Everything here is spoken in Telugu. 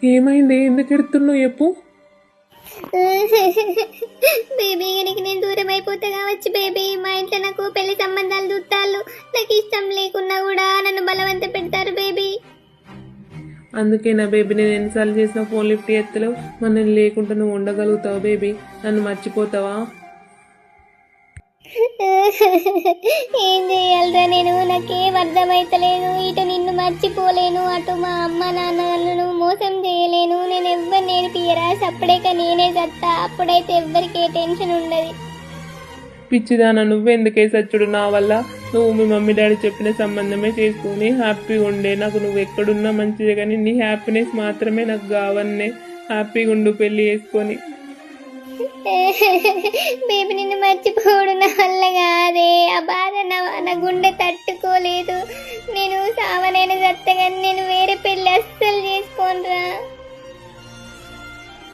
ఏమైంది? ఎందుకు ఎడుతున్నావు చెప్పు. బేబీ గనికి నేను దూరం అయిపోతా కావచ్చు బేబీ. మా ఇంట్లో నాకు పెళ్లి సంబంధాలు చూస్తాళ్ళు. నాకు ఇష్టం లేకున్నా కూడా నన్ను బలవంత పెడతారు బేబీ. అందుకే నా బేబీ నేను ఎన్నిసార్లు చేసిన ఫోన్ లిఫ్ట్ ఎత్తలేవు. మరి నేను లేకుండా నువ్వు ఉండగలుగుతావా బేబీ? నన్ను మర్చిపోతావా? ఏం చేయాలరా నేను? నాకేం అర్థమైతలేదు. ఇటు నిన్ను మర్చిపోలేను, అటు మా అమ్మ నాన్నలను మోసం చేయలేను. నేను ఎవ్వరు నేర్పియరా? సప్పుడేక నేనే చత్తా. అప్పుడైతే ఎవ్వరికి టెన్షన్ ఉండదు. పిచ్చిదానా, నువ్వెందుకే సచ్చుడు నా వల్ల? నువ్వు మీ మమ్మీ డాడీ చెప్పిన సంబంధమే చేసుకుని హ్యాపీగా ఉండే. నాకు నువ్వు ఎక్కడున్నా మంచిదే, కానీ నీ హ్యాపీనెస్ మాత్రమే నాకు కావన్నే. హ్యాపీగా ఉండు పెళ్ళి చేసుకొని. బేబీ నిన్ను మర్చిపోవడం నా వల్ల కాదే. ఆ బాధ నా గుండె తట్టుకోలేదు. నేను సావనైనా చత్తగాని నేను వేరే పెళ్ళి అస్సలు చేసుకోనరా.